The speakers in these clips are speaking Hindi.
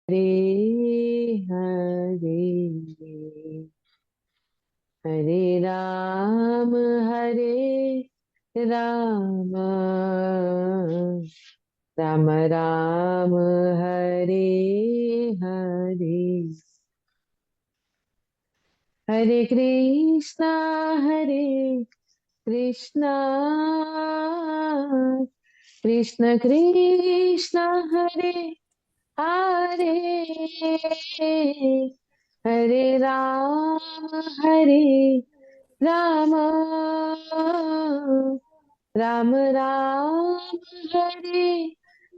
हरे हरे राम राम राम हरे हरे हरे कृष्णा कृष्ण कृष्ण हरे हरे हरे राम राम राम हरे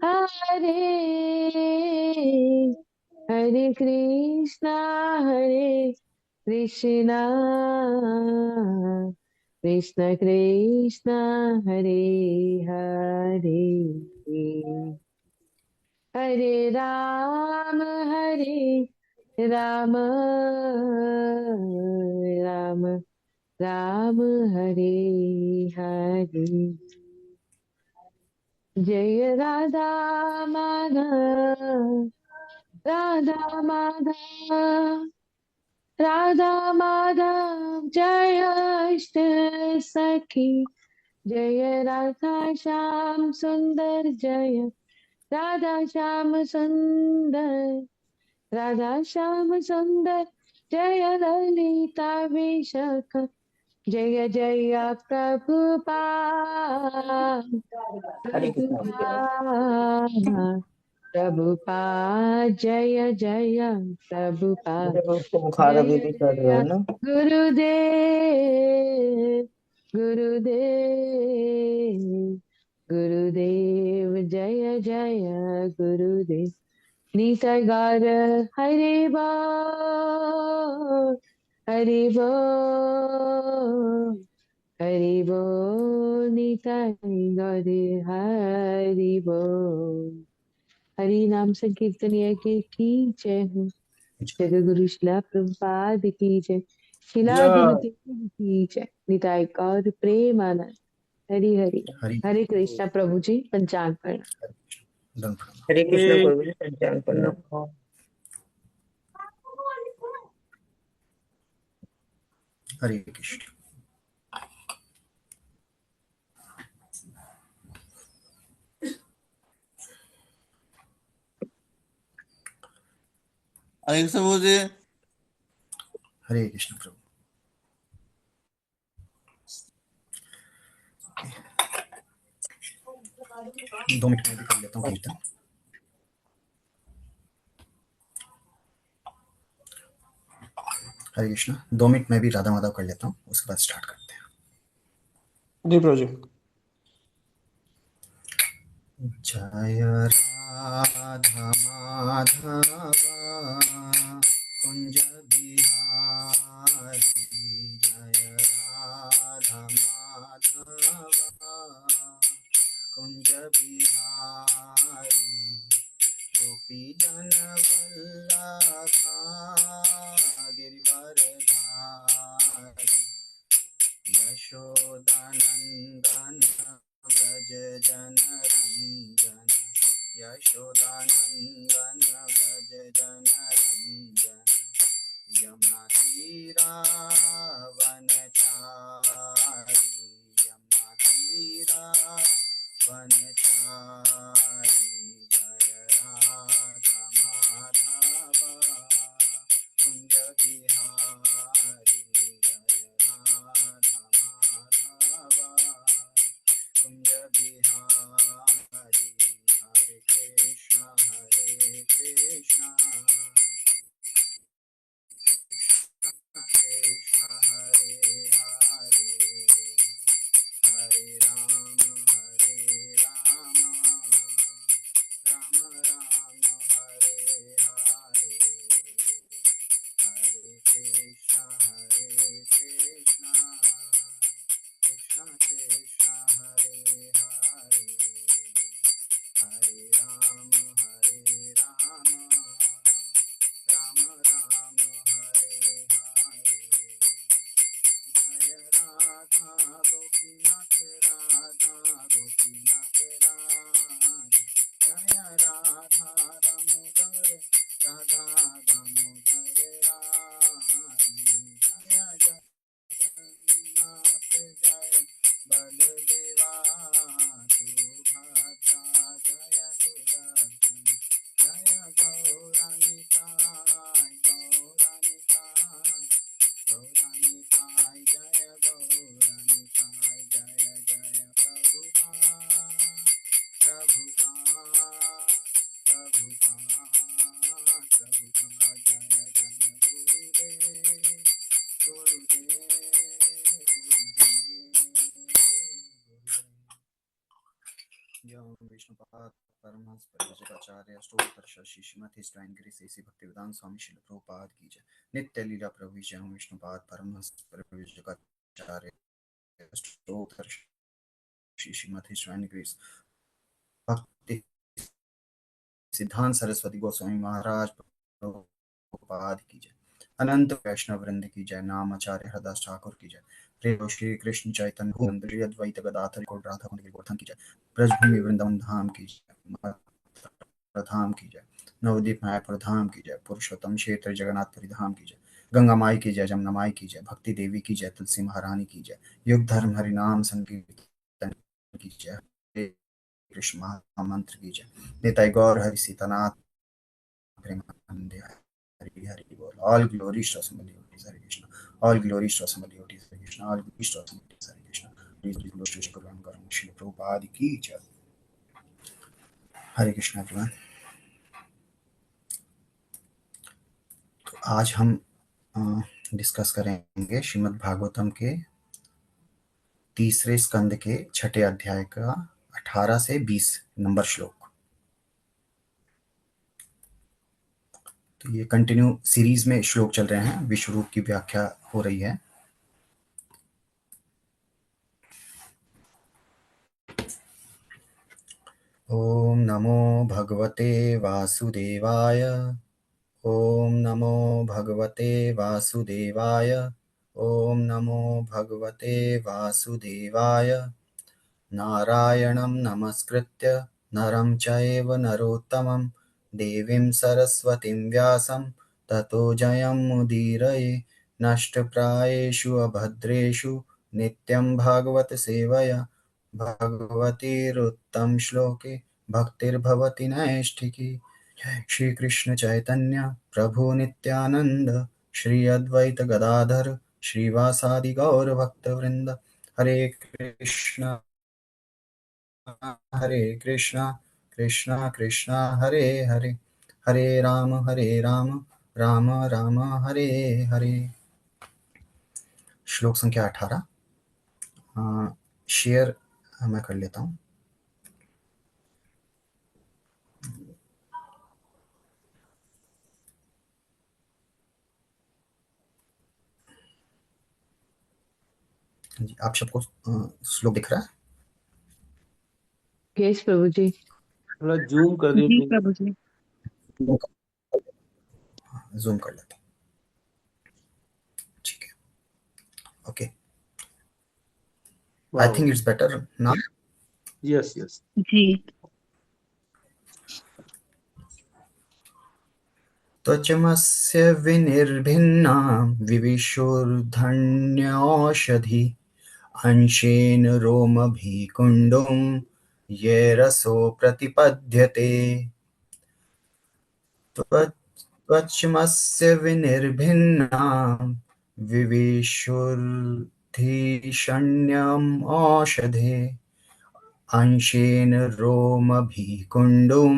हरे हरे कृष्णा कृष्ण कृष्ण हरे हरे हरे राम राम राम हरे हरे जय राधा माधव राधा माधव जय अष्ट सखी जय राधा श्याम सुंदर जय राधा श्याम सुंदर जय ललिता विशाख जय जय हरे कृष्णा। प्रभुपाद जय जय प्रभुपाद मुझे उसको बुखार जय अभी भी चढ़ रहा है जय ना। गुरुदेव गुरुदेव गुरुदेव जय जय गुरुदेव निताय गौर हरि बोल हरि बोल हरि बोल निताय गौर हरि बोल हरि नाम संकीर्तनीय की जय हो जगत गुरु शिला प्रभुपाद की जय शिला जय दिनती की जय निताय गौर प्रेमानंद हरि हरि हरि हरे कृष्णा प्रभु जी पंचांग प्रणाम हरे कृष्ण प्रभु जी पंचांग प्रणाम। हरे कृष्ण। हरे कृष्ण प्रभु जी। हरे कृष्ण प्रभु। दो मिनट में भी कर लेता हूँ कीर्तन। हरे कृष्ण। 2 मिनट में भी राधा माधव कर लेता हूँ, उसके बाद स्टार्ट करते हैं। जी प्रभु जी। जय राधा माधव कुंज बिहारी जय राधा माधव कुंज बिहारी गोपी जन वल्लभा गिरिवरधारी यशोदानंदन व्रज जनरंजन यशोदानंदन व्रज जनरंजन यमुना तीरावनचारी यमुना तीरावनचारी जय राधा माधव कुंज बिहारी जय राधा माधव कुंज बिहारी हरे कृष्ण आचार्य अष्टोत्तर शशि श्रीमती स्वाइन गिरी श्री भक्तिवेदांत स्वामी श्रील प्रभुपाद की जय। नित्य लीला प्रभु जय विष्णुपाद परमहंस प्रभुजगताचार्य अष्टोत्तर शशि श्रीमती स्वाइन गिरी भक्ति सिद्धांत सरस्वती गोस्वामी महाराज प्रभुपाद की जय। अनंत वैष्णव वृंद की जय। नाम आचार्य हरदास ठाकुर की जय। प्रेम श्री कृष्ण चैतन्य भूमि अद्वैत गदाधर को राधा गोवर्धन की जय। ब्रजभूमि वृंदावन धाम की जय। धाम की जय। नवदीप मायापुर धाम की जय। पुरुषोत्तम क्षेत्र जगन्नाथपुरी धाम की जय। गंगा माई की जय। जमुना माई की जय। भक्ति देवी की जय। तुलसी महारानी की जय। युग धर्म हरिनाम संकीर्तन की जय। कृष्ण महामंत्र की जय। निताई गौर हरि सीतानाथ प्रेमानंदे हरि हरि बोल। All glories to somebody Hare Krishna. All glories to somebody Hare Krishna. All glories to somebody Hare Krishna. Please glories to शुक्रान करें श्री प्रभुपाद की जय। हरे कृष्ण एवरीवन। तो आज हम डिस्कस करेंगे श्रीमद् भागवतम के तीसरे स्कंद के छठे अध्याय का 18 से 20 नंबर श्लोक। तो ये कंटिन्यू सीरीज में श्लोक चल रहे हैं। विश्व रूप की व्याख्या हो रही है। ओम नमो भगवते वासुदेवाय। ओम नमो भगवते वासुदेवाय। ओम नमो भगवते वासुदेवाय। नारायणं नमस्कृत्य नरं चैव नरोत्तमं देवीं सरस्वतीं व्यासं ततो जयमुदीरये। नष्टप्रायेषु अभद्रेषु नित्यं भागवत सेवया भगवतीरुत्तम श्लोके भक्तिर्भवति नैष्ठिकी। श्री कृष्ण चैतन्य प्रभु नित्यानंद श्री अद्वैत गदाधर श्रीवासादि गौर भक्तवृंद। हरे कृष्ण कृष्ण कृष्ण हरे हरे हरे राम राम राम हरे हरे। श्लोक संख्या 18 शेयर मैं कर लेता हूँ। जी, आप सबको श्लोक दिख रहा है? यस प्रभु जी। थोड़ा जूम कर दिए जी प्लीज। Prabhu ji. जूम कर लेता हूँ। ठीक है, okay. I think it's better now. Yes yes. जी त्वचमस्य विनिर्भिन्ना विविशुर्धन्योषधि अंशेन रोमभिकुण्डुं ये रसो प्रतिपद्यते। त्वचमस्य विनिर्भिन्ना विविशुर्धिषण्यम् औषधे अंशेन रोमभिकुण्डुं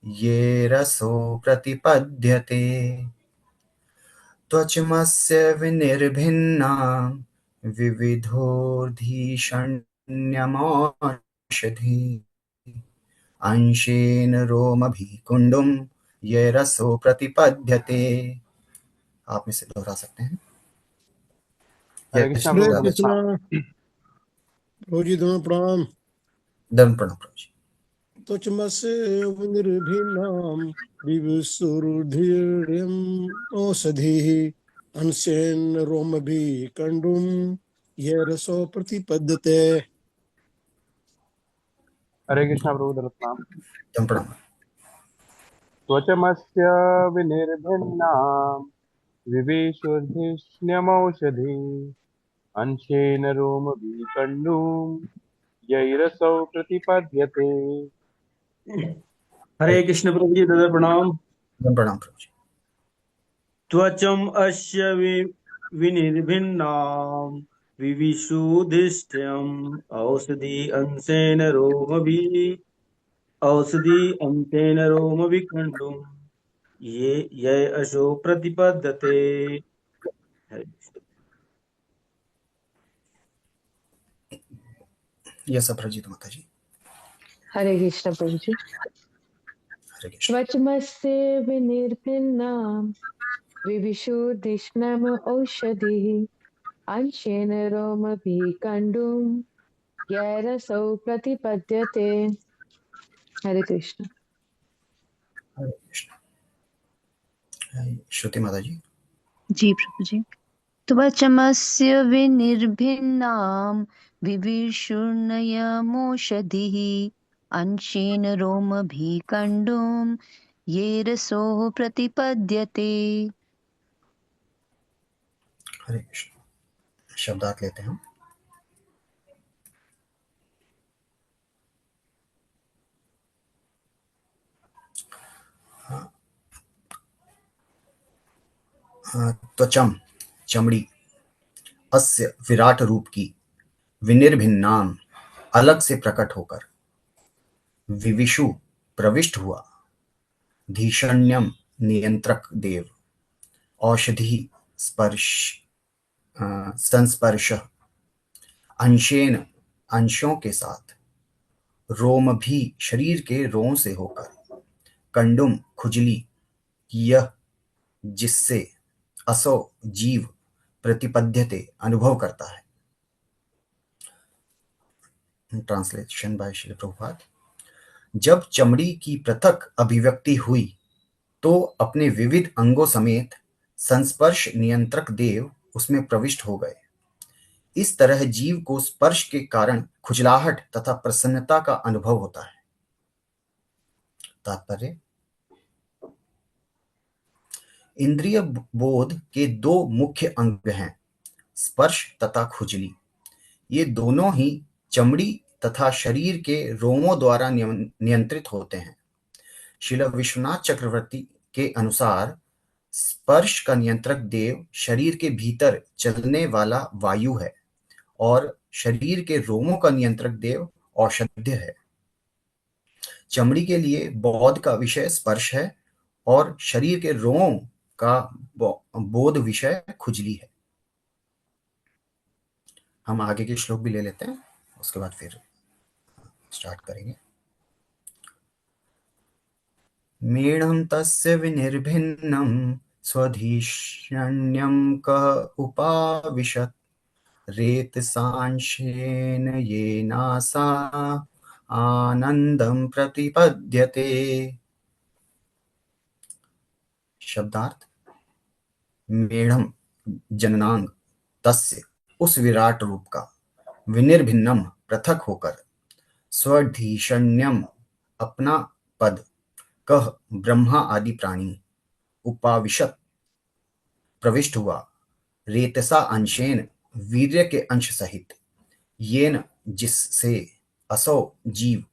ये रसो प्रतिपद्यते। त्वचमस्य विनिर्भिन्ना विविधोर्धिषण्यमौषधि अंशेन रोमभिकुण्डुं ये रसो प्रतिपद्यते। आप में से दोहरा सकते हैं। हरे कृष्णा यश प्रभु राधे। प्रभु जी दोनों प्रणाम। धर्म प्रणाम प्रभु जी। त्वचमस्य विनिर्भिन्नां विवसुर्धीर्यम् औषधिः अंशेन रोमभिः कंडुं ये रसो प्रतिपद्यते। हरे कृष्णा प्रभु दत्तनाम। धर्म प्रणाम। त्वचमस्य विनिर्भिन्ना विवेशुर्धिष्ण्यमौषधि अंशेन रोमभिकण्डुं यैरसौ प्रतिपद्यते। हरे कृष्ण प्रभु जी दादा प्रणाम। धर्म प्रणाम प्रभु जी। त्वचम अस्य विनिर्भिन्नाम विविशुधिष्ठ्यम औषधि अंशेन रोमभिकण्डुम ये अशो प्रतिपद्यते। हरे कृष्ण। ये सब रजित माता जी। हरे कृष्ण प्रभु जी। हरे कृष्ण। स्वचमस्य विनिर्भिन्नां विविशुद्धिष्णम औषधिः अंशेन रोमभिकण्डुं यैरसौ प्रतिपद्यते। हरे कृष्ण। हरे कृष्ण। श्रुति माता जी। जी प्रभु जी। त्वचमस्य विनिर्भिन्नां विविशुर्नयमोषधिः अंशेन रोमभिकण्डुं ये रसोः प्रतिपद्यते। हरे कृष्ण। शब्दार्थ लेते हैं। त्वचम चमड़ी, अस्य विराट रूप की, विनिर्भिन्नाम अलग से प्रकट होकर, विविशु प्रविष्ट हुआ, धीषण्यम नियंत्रक देव, औषधि स्पर्श संस्पर्श, अंशेन अंशों के साथ, रोम भी शरीर के रों से होकर, कंडुम खुजली, यह जिससे, असो जीव प्रतिपद्यते अनुभव करता है। Translation bye Srila Prabhupada. जब चमड़ी की पृथक अभिव्यक्ति हुई तो अपने विविध अंगों समेत संस्पर्श नियंत्रक देव उसमें प्रविष्ट हो गए। इस तरह जीव को स्पर्श के कारण खुजलाहट तथा प्रसन्नता का अनुभव होता है। तात्पर्य, इंद्रिय बोध के दो मुख्य अंग हैं, स्पर्श तथा खुजली। ये दोनों ही चमड़ी तथा शरीर के रोमों द्वारा नियंत्रित होते हैं। श्रील विश्वनाथ चक्रवर्ती के अनुसार स्पर्श का नियंत्रक देव शरीर के भीतर चलने वाला वायु है और शरीर के रोमों का नियंत्रक देव औषध्य है। चमड़ी के लिए बोध का विषय स्पर्श है और शरीर के रोमों का बोध विषय खुजली है। हम आगे के श्लोक भी ले लेते हैं, उसके बाद फिर स्टार्ट करेंगे। मेणं तस्य विनिर्भिन्नं स्वधिष्ण्यं कः उपाविशत् रेतसांशेन येनासा आनंदं प्रतिपद्यते। शब्दार्थ, मेढ़म जननांग, तस्य उस विराट रूप का, विनिर्भिन्नम पृथक होकर, स्वधीषण्यम अपना पद, कह ब्रह्मा आदि प्राणी, उपाविशत प्रविष्ट हुआ, रेतसा अंशेन वीर्य के अंश सहित, येन जिससे, असौ जीव,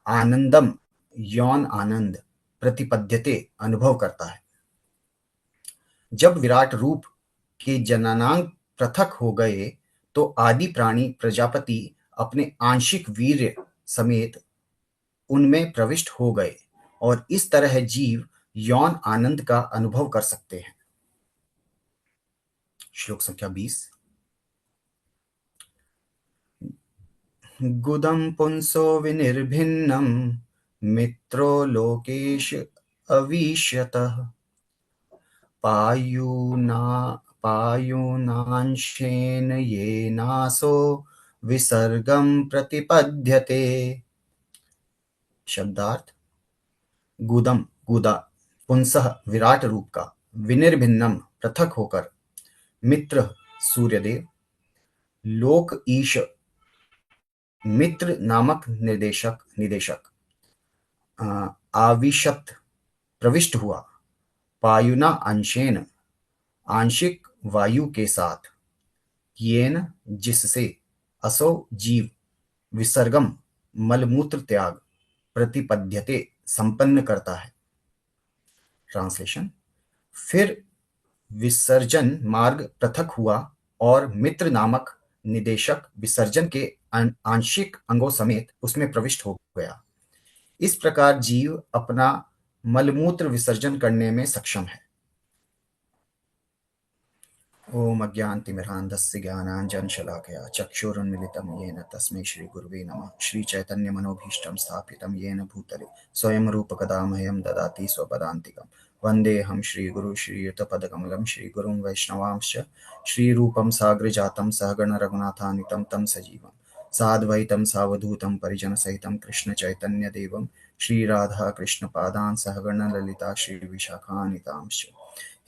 आनंदम यौन आनंद, प्रतिपद्यते अनुभव करता है। जब विराट रूप के जननांग पृथक हो गए तो आदि प्राणी प्रजापति अपने आंशिक वीर्य समेत उनमें प्रविष्ट हो गए और इस तरह जीव यौन आनंद का अनुभव कर सकते हैं। श्लोक संख्या 20। गुदम पुंसो विनिर्भिन्नम मित्रो लोकेश अवीष्यतः पायुनांशेन येनासो विसर्गम प्रतिपद्यते। शब्दार्थ, गुदम गुदा, पुंसः विराट रूप का, विनिर्भिन्नम पृथक होकर, मित्र सूर्यदेव, लोक ईश मित्र नामक निदेशक, आविशत प्रविष्ट हुआ, पायुना अंशेन आंशिक वायु के साथ, येन जिससे, असो जीव, विसर्गम मलमूत्र त्याग, प्रतिपद्यते संपन्न करता है। ट्रांसलेशन, फिर विसर्जन मार्ग पृथक हुआ और मित्र नामक निदेशक विसर्जन के आंशिक अंगों समेत उसमें प्रविष्ट हो गया। इस प्रकार जीव अपना मलमूत्र विसर्जन करने में सक्षम है। ओम अज्ञानतिमिरान्धस्य ज्ञानाञ्जनशलाकया चक्षुरुन्मिलितं येन तस्मै श्रीगुरुवे नमः। श्रीचैतन्यमनोभीष्टं स्थापितं येन भूतले स्वयं रूपकदा मह्यं ददाति स्वपदान्तिकं। वन्देऽहं श्रीगुरु श्रीयुतपदकमलं श्रीगुरुं वैष्णवांश्च श्रीरूपं साग्रजातं सहगण रघुनाथान्वितं तं सजीवं साद्वैतं सावधूतं परिजनसहितं कृष्णचैतन्यदेवं श्रीराधा कृष्णपादान् सहगण ललिता श्रीविशाखान्वितांश्च।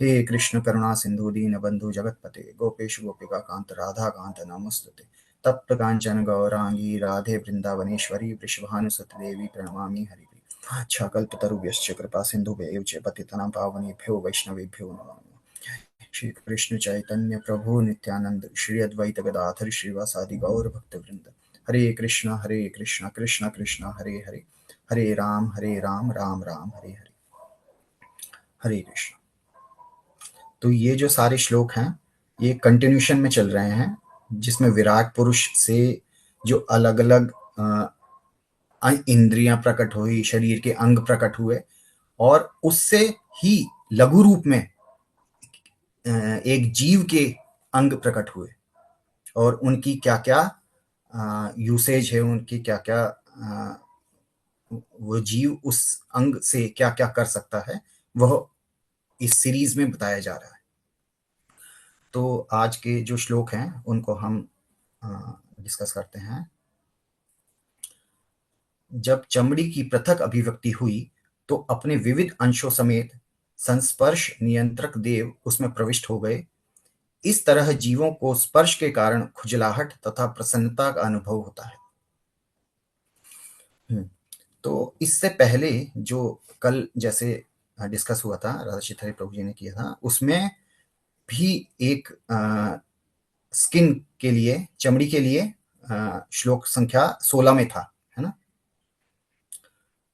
हे कृष्ण करुणा सिंधु दीन बंधु जगतपते गोपेश गोपिका कांत राधा कांत नमस्तुते। तप्त कांचन गौरांगी राधे वृंदावनेश्वरी वृषभानुसुत देवी प्रणमामि हरिप्रिय। अच्छा कल्पतरुभ्यश्च कृपा सिंधुभ्यैव च पतितानां पावनेभ्यो वैष्णवेभ्यो नमो नमः। श्री कृष्ण चैतन्य प्रभु नित्यानंद श्री अद्वैत गदाधर श्रीवासादि गौर भक्तवृंद। हरे कृष्ण कृष्ण कृष्ण हरे हरे, हरे राम राम राम हरे हरे। हरे कृष्ण। तो ये जो सारे श्लोक हैं ये कंटिन्यूशन में चल रहे हैं, जिसमें विराट पुरुष से जो अलग अलग इंद्रियां प्रकट हुई, शरीर के अंग प्रकट हुए, और उससे ही लघु रूप में एक जीव के अंग प्रकट हुए, और उनकी क्या क्या यूसेज है, उनकी क्या क्या वो जीव उस अंग से क्या क्या कर सकता है, वह इस सीरीज में बताया जा रहा है। तो आज के जो श्लोक हैं उनको हम डिस्कस करते हैं। जब चमड़ी की पृथक अभिव्यक्ति हुई तो अपने विविध अंशों समेत संस्पर्श नियंत्रक देव उसमें प्रविष्ट हो गए। इस तरह जीवों को स्पर्श के कारण खुजलाहट तथा प्रसन्नता का अनुभव होता है। तो इससे पहले जो कल जैसे डिस्कस हुआ था, राधा चित्तहरि प्रभु जी ने किया था, उसमें भी एक स्किन के लिए, चमड़ी के लिए श्लोक संख्या 16 में था, है ना।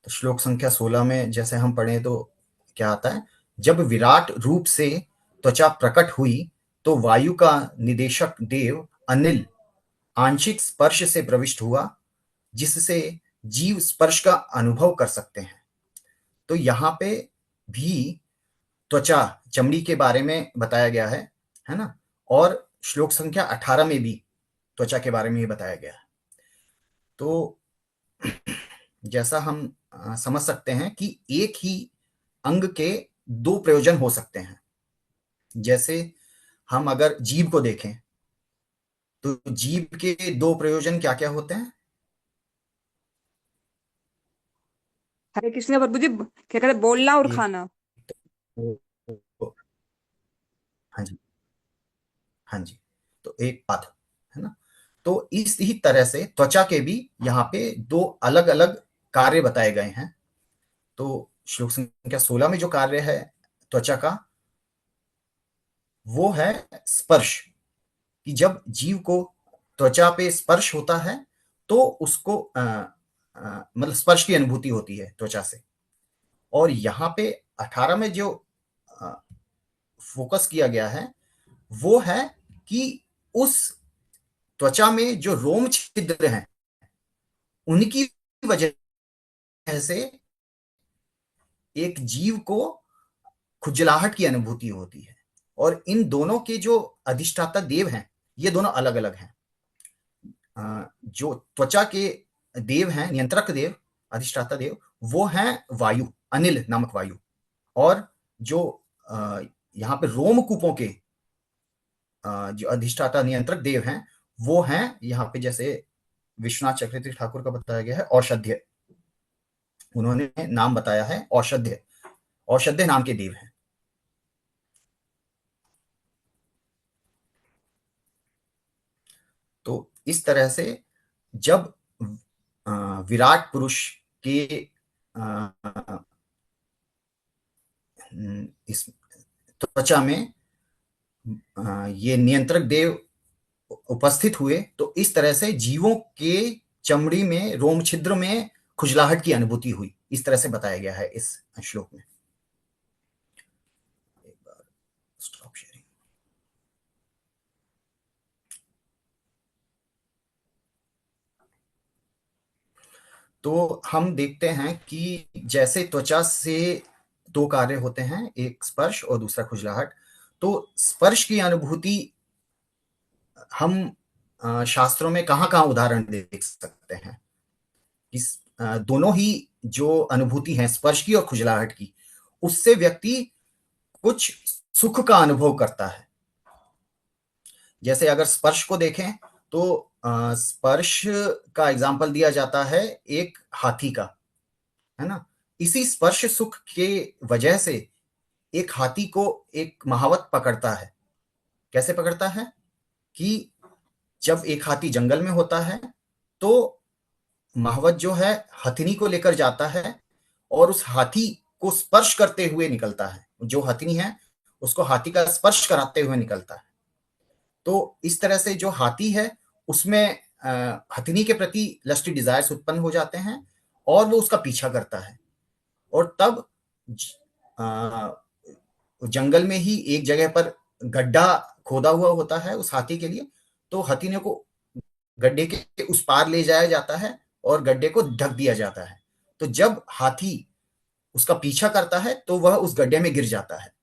तो श्लोक संख्या 16 में जैसे हम पढ़े तो क्या आता है, जब विराट रूप से त्वचा प्रकट हुई तो वायु का निदेशक देव अनिल आंशिक स्पर्श से प्रविष्ट हुआ, जिससे जीव स्पर्श का अनुभव कर सकते हैं। तो यहाँ पे भी त्वचा, चमड़ी के बारे में बताया गया है ना, और श्लोक संख्या 18 में भी त्वचा के बारे में ही बताया गया है। तो जैसा हम समझ सकते हैं कि एक ही अंग के दो प्रयोजन हो सकते हैं। जैसे हम अगर जीभ को देखें तो जीभ के दो प्रयोजन क्या क्या होते हैं? हरे कृष्ण प्रभु जी, क्या कहते हैं, बोलना और खाना। हाँ जी, हाँ जी। तो एक बात है ना। तो इस ही तरह से त्वचा के भी यहाँ पे दो अलग अलग कार्य बताए गए हैं। तो श्लोक संख्या 16 में जो कार्य है त्वचा का, वो है स्पर्श, कि जब जीव को त्वचा पे स्पर्श होता है तो उसको मतलब स्पर्श की अनुभूति होती है त्वचा से। और यहाँ पे 18 में जो फोकस किया गया है वो है कि उस त्वचा में जो रोम छिद्र हैं उनकी वजह से एक जीव को खुजलाहट की अनुभूति होती है। और इन दोनों के जो अधिष्ठाता देव हैं ये दोनों अलग अलग हैं। जो त्वचा के देव हैं, नियंत्रक देव, अधिष्ठाता देव, वो हैं वायु, अनिल नामक वायु। और जो यहाँ पे रोमकूपों के जो अधिष्ठाता नियंत्रक देव हैं वो हैं यहाँ पे, जैसे विश्वनाथ चक्रवर्ती ठाकुर का बताया गया है औषध्य, उन्होंने नाम बताया है औषध्य, औषध्य नाम के देव हैं। तो इस तरह से जब विराट पुरुष के इस त्वचा में ये नियंत्रक देव उपस्थित हुए तो इस तरह से जीवों के चमड़ी में, रोम छिद्र में खुजलाहट की अनुभूति हुई। इस तरह से बताया गया है इस श्लोक में। एक बार स्टॉप शेयरिंग। तो हम देखते हैं कि जैसे त्वचा से दो कार्य होते हैं, एक स्पर्श और दूसरा खुजलाहट। तो स्पर्श की अनुभूति हम शास्त्रों में कहाँ कहाँ उदाहरण देख सकते हैं। इस दोनों ही जो अनुभूति है स्पर्श की और खुजलाहट की, उससे व्यक्ति कुछ सुख का अनुभव करता है। जैसे अगर स्पर्श को देखें तो स्पर्श का एग्जाम्पल दिया जाता है एक हाथी का, है ना। इसी स्पर्श सुख के वजह से एक हाथी को एक महावत पकड़ता है। कैसे पकड़ता है कि जब एक हाथी जंगल में होता है तो महावत जो है हथिनी को लेकर जाता है और उस हाथी को स्पर्श करते हुए निकलता है। जो हथिनी है उसको हाथी का स्पर्श कराते हुए निकलता है। तो इस तरह से जो हाथी है उसमें हथिनी के प्रति लस्टी डिजायर्स उत्पन्न हो जाते हैं और वो उसका पीछा करता है। और तब जंगल में ही एक जगह पर गड्ढा खोदा हुआ होता है उस हाथी के लिए, तो हथिनी को गड्ढे के उस पार ले जाया जाता है और गड्ढे को ढक दिया जाता है। तो जब हाथी उसका पीछा करता है तो वह उस गड्ढे में गिर जाता है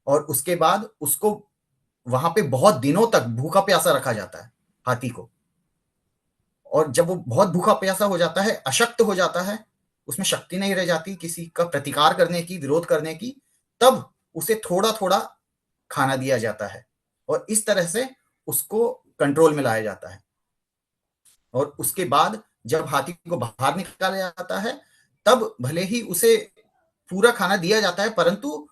और उसके बाद उसको वहां पे बहुत दिनों तक भूखा प्यासा रखा जाता है हाथी को। और जब वो बहुत भूखा प्यासा हो जाता है, अशक्त हो जाता है, उसमें शक्ति नहीं रह जाती किसी का प्रतिकार करने की, विरोध करने की, तब उसे थोड़ा थोड़ा खाना दिया जाता है और इस तरह से उसको कंट्रोल में लाया जाता है। और उसके बाद जब हाथी को बाहर निकाला जाता है तब भले ही उसे पूरा खाना दिया जाता है, परंतु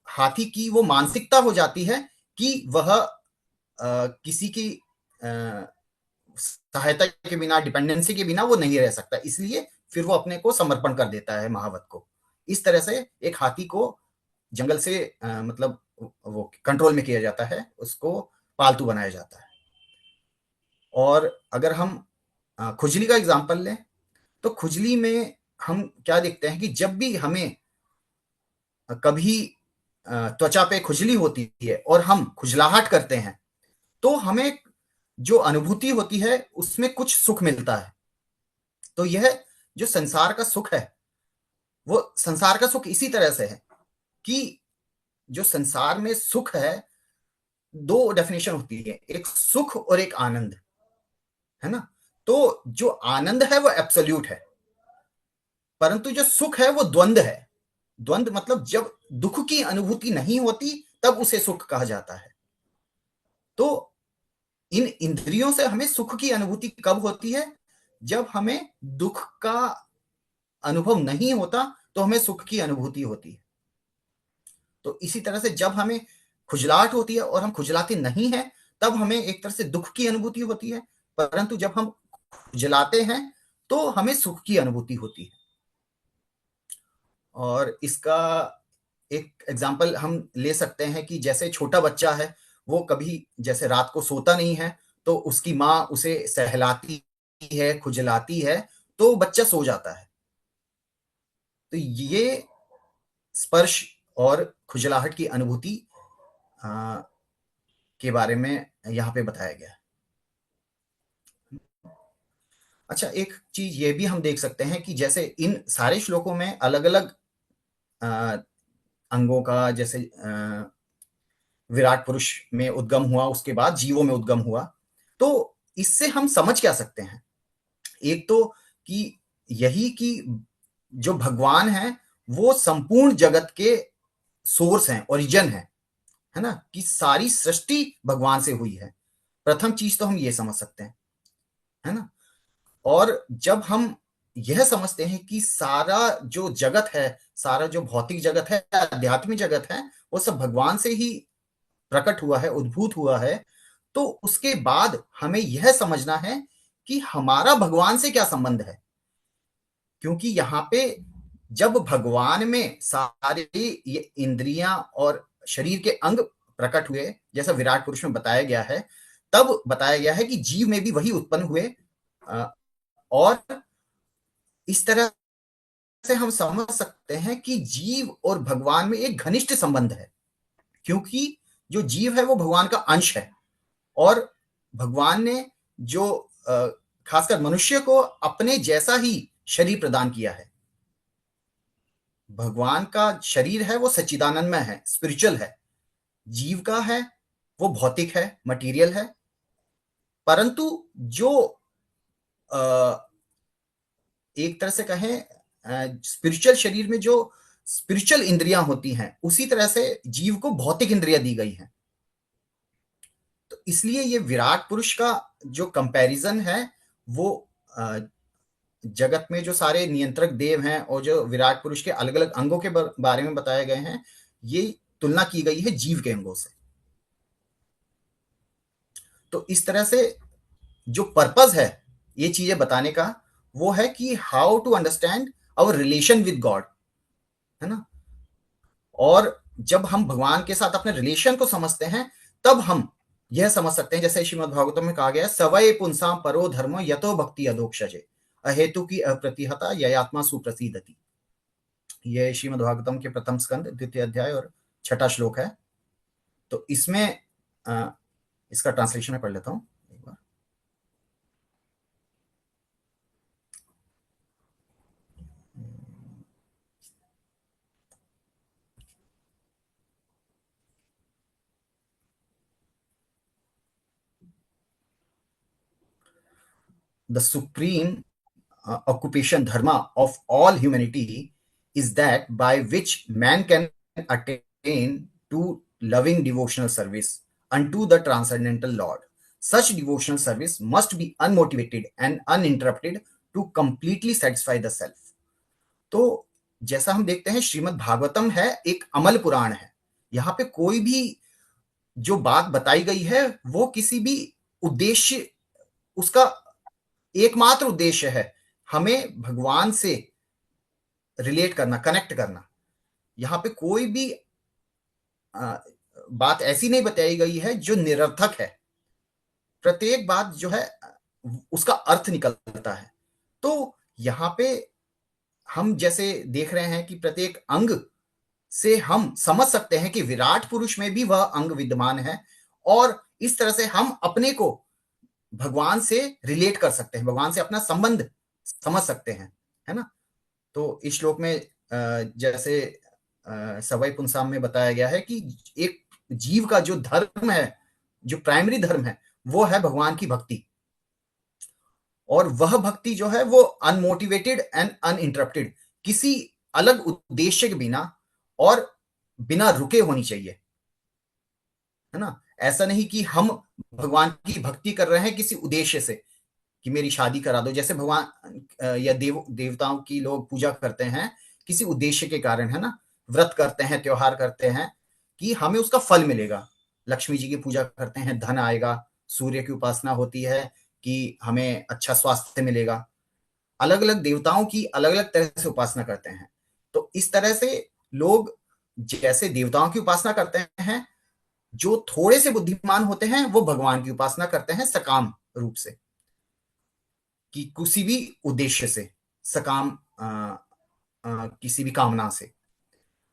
हाथी की वो मानसिकता हो जाती है कि वह किसी की सहायता के बिना, डिपेंडेंसी के बिना वो नहीं रह सकता, इसलिए फिर वो अपने को समर्पण कर देता है महावत को। इस तरह से एक हाथी को जंगल से मतलब वो कंट्रोल में किया जाता है, उसको पालतू बनाया जाता है। और अगर हम खुजली का एग्जाम्पल लें तो खुजली में हम क्या देखते हैं कि जब भी हमें कभी त्वचा पे खुजली होती है और हम खुजलाहट करते हैं तो हमें जो अनुभूति होती है उसमें कुछ सुख मिलता है। तो यह जो संसार का सुख है वो संसार का सुख इसी तरह से है कि जो संसार में सुख है, दो डेफिनेशन होती है, एक सुख और एक आनंद, है ना। तो जो आनंद है वो एब्सोल्यूट है, परंतु जो सुख है वो द्वंद है। द्वंद मतलब जब दुख की अनुभूति नहीं होती तब उसे सुख कहा जाता है। तो इन इंद्रियों से हमें सुख की अनुभूति कब होती है? जब हमें दुख का अनुभव नहीं होता तो हमें सुख की अनुभूति होती है। तो इसी तरह से जब हमें खुजलाहट होती है और हम खुजलाते नहीं हैं तब हमें एक तरह से दुख की अनुभूति होती है, परंतु जब हम खुजलाते हैं तो हमें सुख की अनुभूति होती है। और इसका एक एग्जाम्पल हम ले सकते हैं कि जैसे छोटा बच्चा है, वो कभी जैसे रात को सोता नहीं है तो उसकी माँ उसे सहलाती है, खुजलाती है, तो बच्चा सो जाता है। तो ये स्पर्श और खुजलाहट की अनुभूति के बारे में यहाँ पे बताया गया है। अच्छा, एक चीज ये भी हम देख सकते हैं कि जैसे इन सारे श्लोकों में अलग अलग अंगों का, जैसे विराट पुरुष में उद्गम हुआ, उसके बाद जीवों में उद्गम हुआ, तो इससे हम समझ क्या सकते हैं? एक तो कि यही कि जो भगवान है वो संपूर्ण जगत के सोर्स हैं, ओरिजिन है ना, कि सारी सृष्टि भगवान से हुई है। प्रथम चीज तो हम ये समझ सकते हैं, है ना। और जब हम यह समझते हैं कि सारा जो जगत है, सारा जो भौतिक जगत है, आध्यात्मिक जगत है, वो सब भगवान से ही प्रकट हुआ है, उद्भूत हुआ है, तो उसके बाद हमें यह समझना है कि हमारा भगवान से क्या संबंध है। क्योंकि यहाँ पे जब भगवान में सारे ये इंद्रियां और शरीर के अंग प्रकट हुए, जैसा विराट पुरुष में बताया गया है, तब बताया गया है कि जीव में भी वही उत्पन्न हुए। और इस तरह से हम समझ सकते हैं कि जीव और भगवान में एक घनिष्ठ संबंध है, क्योंकि जो जीव है वो भगवान का अंश है और भगवान ने जो खासकर मनुष्य को अपने जैसा ही शरीर प्रदान किया है। भगवान का शरीर है वो सच्चिदानंदमय है, स्पिरिचुअल है, जीव का है वो भौतिक है, मटेरियल है, परंतु जो एक तरह से कहें स्पिरिचुअल शरीर में जो स्पिरिचुअल इंद्रियां होती हैं, उसी तरह से जीव को भौतिक इंद्रियां दी गई हैं। तो इसलिए ये विराट पुरुष का जो कंपैरिजन है वो जगत में जो सारे नियंत्रक देव हैं और जो विराट पुरुष के अलग अलग अंगों के बारे में बताए गए हैं, ये तुलना की गई है जीव के अंगों से। तो इस तरह से जो पर्पस है ये चीजें बताने का वो है कि how to understand our relation with God, है ना। और जब हम भगवान के साथ अपने रिलेशन को समझते हैं तब हम यह समझ सकते हैं, जैसे श्रीमद् भागवतम में कहा गया है, सवय पुंसाम परो धर्मो यतो भक्ति अधोक्षजे अहेतु की अप्रतिहता ययात्मा सुप्रसिद्धति। यह श्रीमद् भागवतम के प्रथम स्कंद 2य अध्याय और 6ठा श्लोक है। तो इसमें इसका ट्रांसलेशन मैं पढ़ लेता हूं एक बार। The supreme occupation dharma of all humanity is that by which man can attain to loving devotional service unto the transcendental Lord. Such devotional service must be unmotivated and uninterrupted to completely satisfy the self. तो जैसा हम देखते हैं श्रीमद् भागवतम है एक अमल पुराण है। यहाँ पे कोई भी जो बात बताई गई है वो किसी भी उद्देश्य, उसका एकमात्र उद्देश्य है हमें भगवान से रिलेट करना, कनेक्ट करना। यहाँ पे कोई भी बात ऐसी नहीं बताई गई है जो निरर्थक है। प्रत्येक बात जो है उसका अर्थ निकलता है। तो यहाँ पे हम जैसे देख रहे हैं कि प्रत्येक अंग से हम समझ सकते हैं कि विराट पुरुष में भी वह अंग विद्यमान है, और इस तरह से हम अपने को भगवान से रिलेट कर सकते हैं, भगवान से अपना संबंध समझ सकते हैं, है ना। तो इस श्लोक में जैसे सवय पुंसाम में बताया गया है कि एक जीव का जो धर्म है, जो प्राइमरी धर्म है, वो है भगवान की भक्ति। और वह भक्ति जो है वो अनमोटिवेटेड एंड अनइंटरप्टेड, किसी अलग उद्देश्य के बिना और बिना रुके होनी चाहिए, है ना। ऐसा नहीं कि हम भगवान की भक्ति कर रहे हैं किसी उद्देश्य से कि मेरी शादी करा दो, जैसे भगवान या देवताओं की लोग पूजा करते हैं किसी उद्देश्य के कारण, है ना। व्रत करते हैं, त्योहार करते हैं कि हमें उसका फल मिलेगा। लक्ष्मी जी की पूजा करते हैं, धन आएगा। सूर्य की उपासना होती है कि हमें अच्छा स्वास्थ्य मिलेगा। अलग अलग देवताओं की अलग अलग तरह से उपासना करते हैं। तो इस तरह से लोग जैसे देवताओं की उपासना करते हैं, जो थोड़े से बुद्धिमान होते हैं वो भगवान की उपासना करते हैं सकाम रूप से, कि किसी भी उद्देश्य से, सकाम किसी भी कामना से,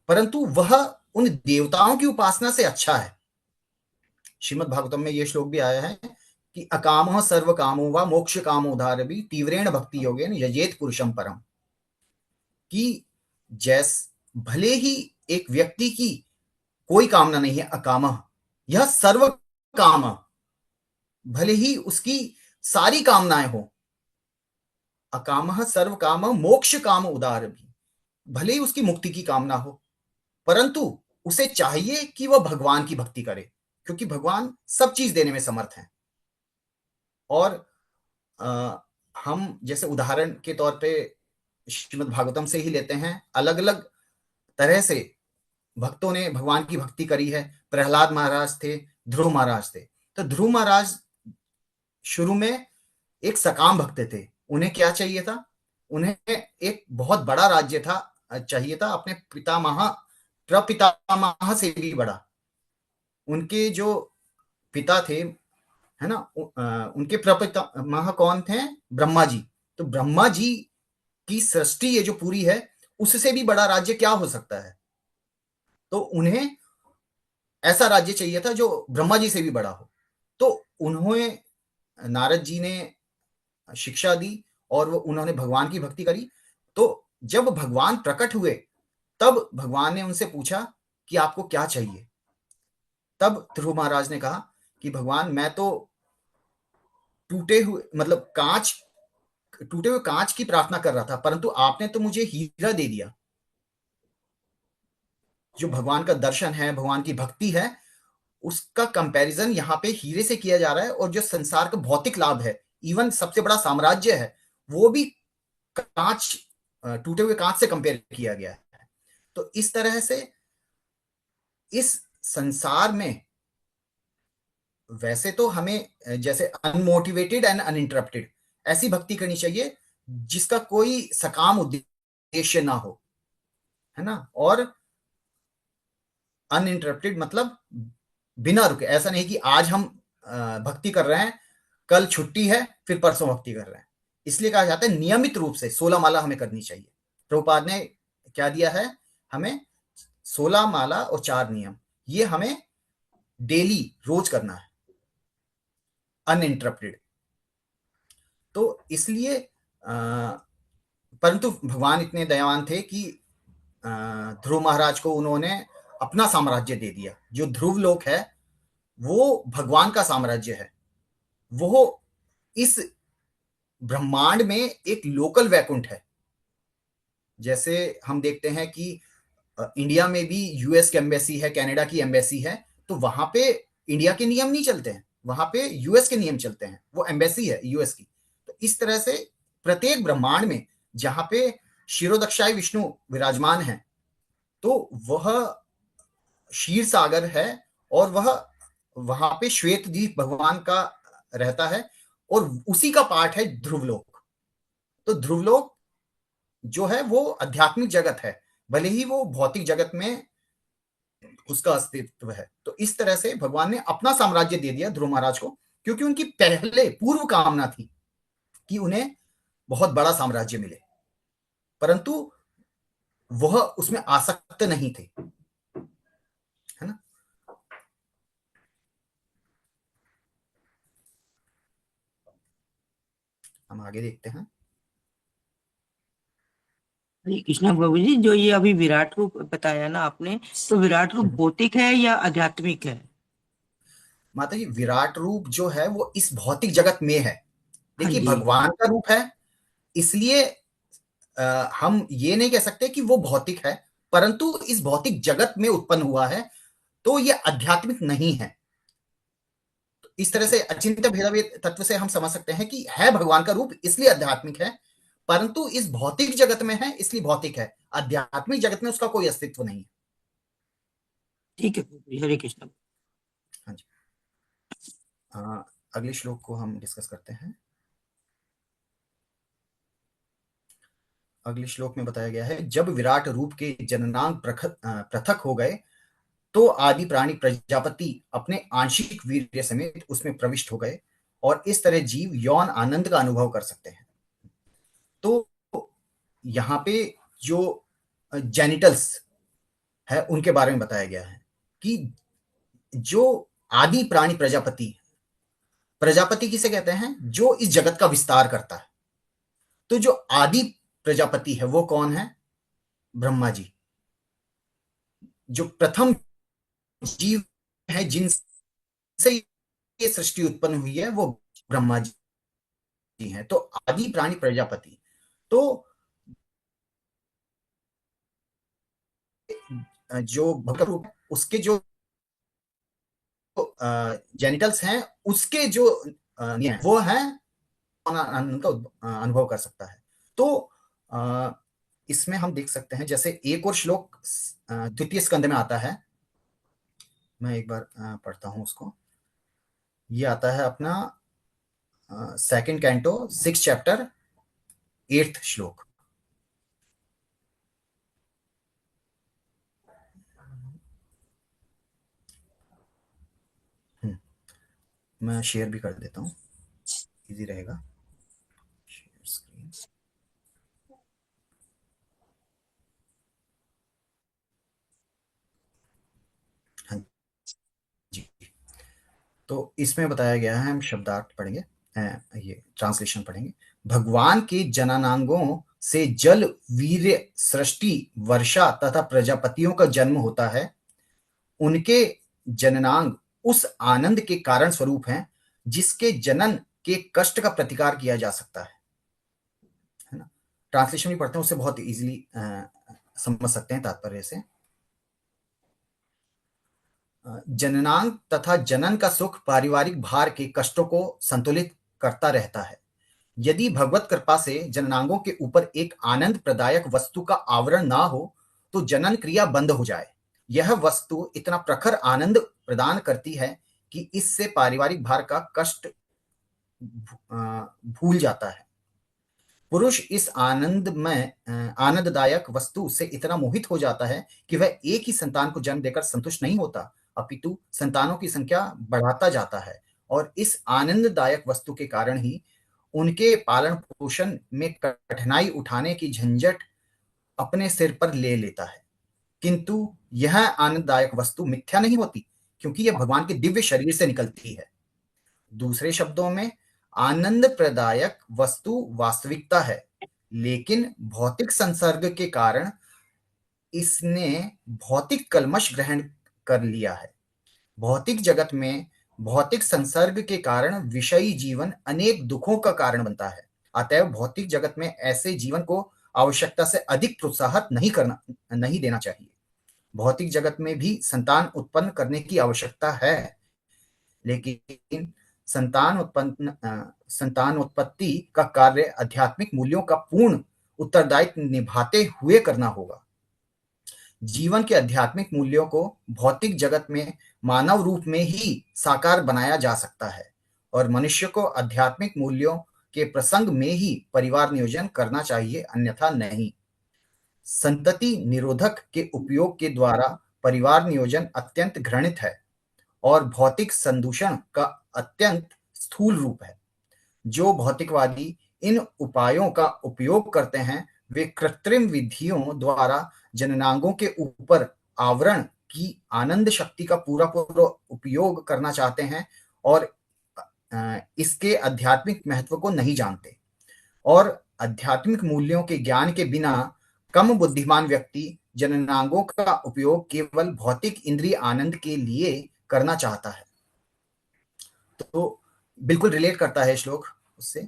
परंतु वह उन देवताओं की उपासना से अच्छा है। श्रीमद् भागवतम में यह श्लोक भी आया है कि अकामः सर्व कामो वा मोक्ष कामोधार भी तीव्रेण भक्ति योगेन यजेत पुरुषम परम। कि जैस भले ही एक व्यक्ति की कोई कामना नहीं है, अकामः, यह सर्व काम, भले ही उसकी सारी कामनाएं हो, अकामः सर्व काम मोक्ष काम उदार भी, भले ही उसकी मुक्ति की कामना हो, परंतु उसे चाहिए कि वह भगवान की भक्ति करे, क्योंकि भगवान सब चीज देने में समर्थ हैं। और हम जैसे उदाहरण के तौर पे श्रीमद् भागवतम से ही लेते हैं, अलग अलग तरह से भक्तों ने भगवान की भक्ति करी है। प्रहलाद महाराज थे, ध्रुव महाराज थे। तो ध्रुव महाराज शुरू में एक सकाम भक्त थे। उन्हें क्या चाहिए था? उन्हें एक बहुत बड़ा राज्य चाहिए था, अपने प्रपितामह से भी बड़ा। उनके जो पिता थे, है ना, उनके प्रपितामह कौन थे? ब्रह्मा जी। तो ब्रह्मा जी की सृष्टि ये जो पूरी है, उससे भी बड़ा राज्य क्या हो सकता है? तो उन्हें ऐसा राज्य चाहिए था जो ब्रह्मा जी से भी बड़ा हो। तो उन्होंने, नारद जी ने शिक्षा दी और उन्होंने भगवान की भक्ति करी। तो जब भगवान प्रकट हुए तब भगवान ने उनसे पूछा कि आपको क्या चाहिए? तब ध्रुव महाराज ने कहा कि भगवान, मैं तो टूटे हुए कांच की प्रार्थना कर रहा था, परंतु आपने तो मुझे हीरा दे दिया। जो भगवान का दर्शन है, भगवान की भक्ति है, उसका कंपैरिजन यहाँ पे हीरे से किया जा रहा है। और जो संसार का भौतिक लाभ है, इवन सबसे बड़ा साम्राज्य है, वो भी टूटे हुए कांच से कंपेयर किया गया है। तो इस तरह से इस संसार में वैसे तो हमें जैसे अनमोटिवेटेड एंड अनइंटरप्टेड ऐसी भक्ति करनी चाहिए जिसका कोई सकाम उद्देश्य ना हो, है ना। और अनइंटरप्टेड मतलब बिना रुके। ऐसा नहीं कि आज हम भक्ति कर रहे हैं, कल छुट्टी है, फिर परसों भक्ति कर रहे हैं। इसलिए कहा जाता है नियमित रूप से 16 माला हमें करनी चाहिए। प्रभुपाद ने क्या दिया है हमें? 16 माला और 4 नियम, ये हमें डेली रोज करना है, अनइंटरप्टेड। तो इसलिए परंतु भगवान इतने दयावान थे कि ध्रुव महाराज को उन्होंने अपना साम्राज्य दे दिया। जो ध्रुव लोक है वो भगवान का साम्राज्य है। वो इस ब्रह्मांड में एक लोकल वैकुंठ है। जैसे हम देखते हैं कि इंडिया में भी यूएस की एम्बेसी है, कनाडा की एम्बेसी है, तो वहां पे इंडिया के नियम नहीं चलते हैं, वहां पे यूएस के नियम चलते हैं। वो एम्बेसी है यूएस की। तो इस तरह से प्रत्येक ब्रह्मांड में जहां पे क्षीरोदक्षाई विष्णु विराजमान है, तो वह क्षीर सागर है और वह वहां पे श्वेत द्वीप भगवान का रहता है, और उसी का पार्ट है ध्रुवलोक। तो ध्रुवलोक जो है वो आध्यात्मिक जगत है, भले ही वो भौतिक जगत में उसका अस्तित्व है। तो इस तरह से भगवान ने अपना साम्राज्य दे दिया ध्रुव महाराज को, क्योंकि उनकी पहले पूर्व कामना थी कि उन्हें बहुत बड़ा साम्राज्य मिले, परंतु वह उसमें आसक्त नहीं थे, है ना। हम आगे देखते हैं। हरे कृष्णा प्रभु जी, जो ये अभी विराट रूप बताया ना आपने, तो विराट रूप भौतिक है या आध्यात्मिक है? माता जी, विराट रूप जो है वो इस भौतिक जगत में है। देखिए, जी। भगवान का रूप है, इसलिए हम ये नहीं कह सकते कि वो भौतिक है, परंतु इस भौतिक जगत में उत्पन्न हुआ है, तो ये आध्यात्मिक नहीं है। तो इस तरह से अचिंत्य भेदाभेद तत्व से हम समझ सकते हैं कि है भगवान का रूप, इसलिए आध्यात्मिक है, परंतु इस भौतिक जगत में है इसलिए भौतिक है, आध्यात्मिक जगत में उसका कोई अस्तित्व नहीं है। ठीक है, हरे कृष्ण। हाँ जी। अगले श्लोक को हम डिस्कस करते हैं। अगले श्लोक में बताया गया है, जब विराट रूप के जननांग पृथक हो गए तो आदि प्राणी प्रजापति अपने आंशिक वीर्य समेत उसमें प्रविष्ट हो गए, और इस तरह जीव यौन आनंद का अनुभव कर सकते हैं। तो यहाँ पे जो जेनिटल्स है उनके बारे में बताया गया है कि जो आदि प्राणी प्रजापति किसे कहते हैं? जो इस जगत का विस्तार करता है। तो जो आदि प्रजापति है वो कौन है? ब्रह्मा जी। जो प्रथम जीव है जिनसे ये सृष्टि उत्पन्न हुई है वो ब्रह्मा जी हैं। तो आदि प्राणी प्रजापति, तो जो भगवान रूप उसके जो जेनिटल्स हैं उसके जो वो है आनंद का अनुभव कर सकता है। तो इसमें हम देख सकते हैं, जैसे एक और श्लोक द्वितीय स्कंद में आता है, मैं एक बार पढ़ता हूं उसको। ये आता है अपना सेकंड कैंटो 6 चैप्टर 8th श्लोक। मैं शेयर भी कर देता हूं, इजी रहेगा। Share screen. हाँ जी। तो इसमें बताया गया है, हम शब्दार्थ पढ़ेंगे, ये ट्रांसलेशन पढ़ेंगे। भगवान के जननांगों से जल, वीर्य, सृष्टि, वर्षा तथा प्रजापतियों का जन्म होता है। उनके जननांग उस आनंद के कारण स्वरूप हैं जिसके जनन के कष्ट का प्रतिकार किया जा सकता है ना। ट्रांसलेशन भी पढ़ते हैं, उससे बहुत इजीली समझ सकते हैं तात्पर्य से। जननांग तथा जनन का सुख पारिवारिक भार के कष्टों को संतुलित करता रहता है। यदि भगवत कृपा से जननांगों के ऊपर एक आनंद प्रदायक वस्तु का आवरण ना हो तो जनन क्रिया बंद हो जाए। यह वस्तु इतना प्रखर आनंद प्रदान करती है कि इससे पारिवारिक भार का कष्ट भूल जाता है। पुरुष इस आनंददायक वस्तु से इतना मोहित हो जाता है कि वह एक ही संतान को जन्म देकर संतुष्ट नहीं होता, अपितु संतानों की संख्या बढ़ाता जाता है और इस आनंददायक वस्तु के कारण ही उनके पालन पोषण में कठिनाई उठाने की झंझट अपने सिर पर ले लेता है। किंतु यह आनंददायक वस्तु मिथ्या नहीं होती, क्योंकि यह भगवान के दिव्य शरीर से निकलती है। दूसरे शब्दों में, आनंद प्रदायक वस्तु वास्तविकता है, लेकिन भौतिक संसर्ग के कारण इसने भौतिक कल्मश ग्रहण कर लिया है। भौतिक जगत में भौतिक संसर्ग के कारण विषयी जीवन अनेक दुखों का कारण बनता है। अतएव भौतिक जगत में ऐसे जीवन को आवश्यकता से अधिक प्रोत्साहित नहीं देना चाहिए। भौतिक जगत में भी संतान उत्पन्न करने की आवश्यकता है, लेकिन संतानोत्पत्ति का कार्य आध्यात्मिक मूल्यों का पूर्ण उत्तरदायित्व निभाते हुए करना होगा। जीवन के आध्यात्मिक मूल्यों को भौतिक जगत में मानव रूप में ही साकार बनाया जा सकता है और मनुष्य को आध्यात्मिक मूल्यों के प्रसंग में ही परिवार नियोजन करना चाहिए, अन्यथा नहीं। संतति निरोधक के उपयोग के द्वारा परिवार नियोजन अत्यंत घृणित है और भौतिक संदूषण का अत्यंत स्थूल रूप है। जो भौतिकवादी इन उपायों का उपयोग करते हैं वे कृत्रिम विधियों द्वारा जननांगों के ऊपर आवरण की आनंद शक्ति का पूरा उपयोग करना चाहते हैं और इसके आध्यात्मिक महत्व को नहीं जानते। और आध्यात्मिक मूल्यों के ज्ञान के बिना कम बुद्धिमान व्यक्ति जननांगों का उपयोग केवल भौतिक इंद्रिय आनंद के लिए करना चाहता है। तो बिल्कुल रिलेट करता है श्लोक उससे,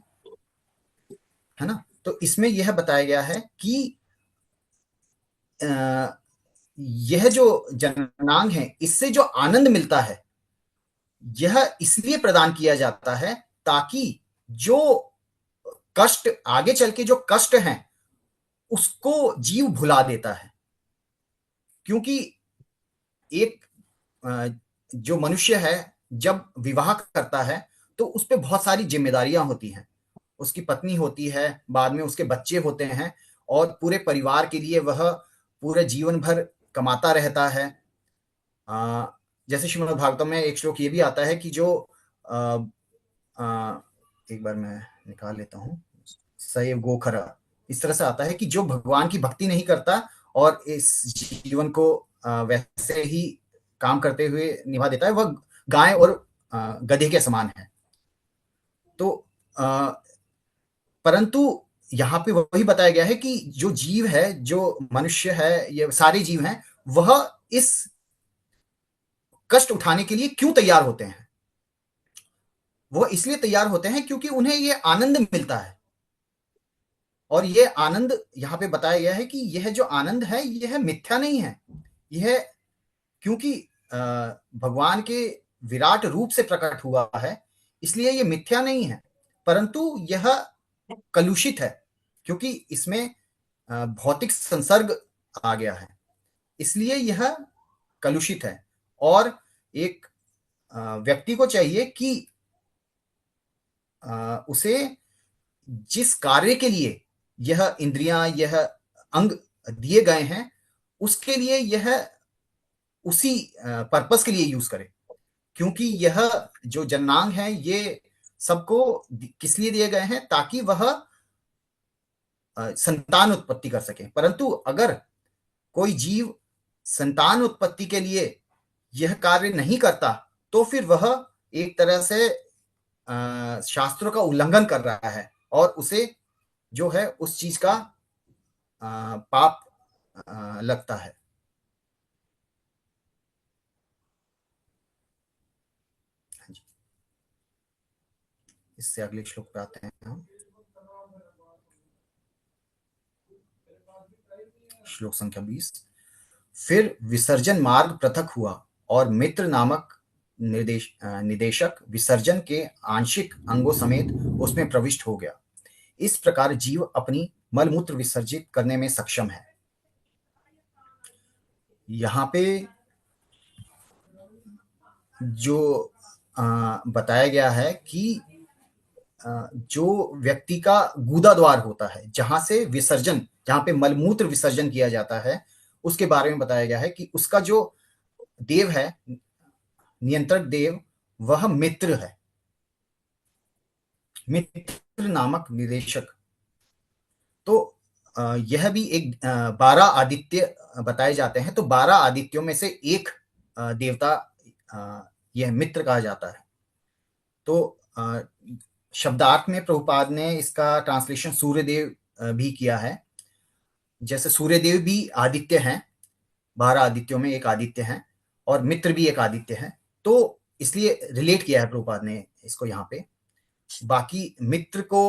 है ना। तो इसमें यह बताया गया है कि यह जो जननांग है, इससे जो आनंद मिलता है यह इसलिए प्रदान किया जाता है ताकि जो कष्ट आगे चल के जो कष्ट हैं उसको जीव भुला देता है। क्योंकि एक जो मनुष्य है जब विवाह करता है तो उस पर बहुत सारी जिम्मेदारियां होती हैं। उसकी पत्नी होती है, बाद में उसके बच्चे होते हैं और पूरे परिवार के लिए वह पूरे जीवन भर कमाता रहता है। जैसे श्रीमद् भागवतम में एक श्लोक ये भी आता है कि जो एक बार मैं निकाल लेता हूँ, सैव गोखरा, इस तरह से आता है कि जो भगवान की भक्ति नहीं करता और इस जीवन को वैसे ही काम करते हुए निभा देता है, वह गाय और गधे के समान है। तो परंतु यहाँ पे वही बताया गया है कि जो जीव है, जो मनुष्य है, ये सारे जीव हैं, वह इस कष्ट उठाने के लिए क्यों तैयार होते हैं? वह इसलिए तैयार होते हैं क्योंकि उन्हें ये आनंद मिलता है। और ये आनंद यहाँ पे बताया गया है कि यह जो आनंद है यह मिथ्या नहीं है। यह क्योंकि भगवान के विराट रूप से प्रकट हुआ है, इसलिए यह मिथ्या नहीं है, परंतु यह कलुषित है क्योंकि इसमें भौतिक संसर्ग आ गया है, इसलिए यह कलुषित है। और एक व्यक्ति को चाहिए कि उसे जिस कार्य के लिए यह इंद्रियां, यह अंग दिए गए हैं, उसके लिए यह उसी पर्पस के लिए यूज करे। क्योंकि यह जो जननांग है ये सबको किस लिए दिए गए हैं? ताकि वह संतान उत्पत्ति कर सके। परंतु अगर कोई जीव संतान उत्पत्ति के लिए यह कार्य नहीं करता तो फिर वह एक तरह से शास्त्रों का उल्लंघन कर रहा है और उसे जो है उस चीज का पाप लगता है। इससे अगले श्लोक पे आते हैं हम। श्लोक संख्या 20। फिर विसर्जन मार्ग पृथक हुआ और मित्र नामक निदेशक विसर्जन के आंशिक अंगों समेत उसमें प्रविष्ट हो गया। इस प्रकार जीव अपनी मलमूत्र विसर्जित करने में सक्षम है। यहाँ पे जो बताया गया है कि जो व्यक्ति का गुदा द्वार होता है, जहां से विसर्जन, जहां पे मलमूत्र विसर्जन किया जाता है, उसके बारे में बताया गया है कि उसका जो देव है, नियंत्रक देव, वह मित्र है, मित्र नामक निदेशक। तो यह भी एक 12 आदित्य बताए जाते हैं। तो 12 आदित्यों में से एक देवता यह मित्र कहा जाता है। तो शब्दार्थ में प्रभुपाद ने इसका ट्रांसलेशन सूर्यदेव भी किया है। जैसे सूर्यदेव भी आदित्य हैं, 12 आदित्यों में एक आदित्य हैं, और मित्र भी एक आदित्य है। तो इसलिए रिलेट किया है प्रभुपाद ने इसको यहाँ पे। बाकी मित्र को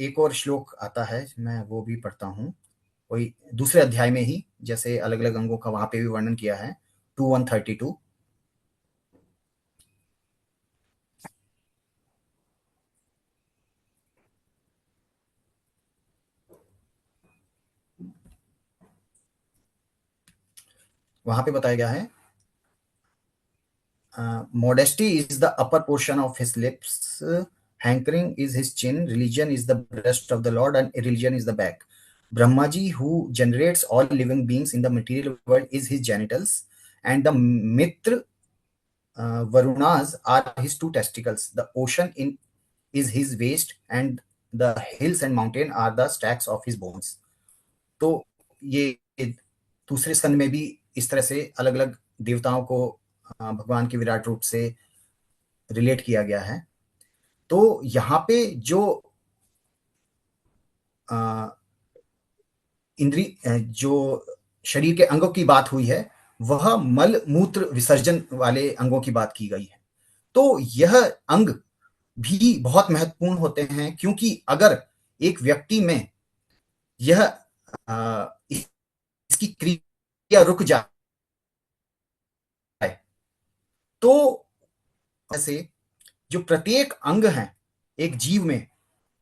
एक और श्लोक आता है, मैं वो भी पढ़ता हूँ, कोई दूसरे अध्याय में ही, जैसे अलग अलग अंगों का वहां पे भी वर्णन किया है, 2132। वहां पे बताया गया है, modesty is the upper portion of his lips, hankering is his chin, religion is the breast of the Lord, and irreligion is the back. Brahmaji, who generates all living beings in the material world, is his genitals, and the Mitra Varunas are his two testicles. The ocean is his waist, and the hills and mountain are the stacks of his bones. तो ये दूसरे स्कंद में भी इस तरह से अलग अलग देवताओं को भगवान के विराट रूप से रिलेट किया गया है। तो यहाँ पे जो जो शरीर के अंगों की बात हुई है, वह मल मूत्र विसर्जन वाले अंगों की बात की गई है। तो यह अंग भी बहुत महत्वपूर्ण होते हैं, क्योंकि अगर एक व्यक्ति में यह इसकी क्रिया रुक जाए तो ऐसे जो प्रत्येक अंग है एक जीव में,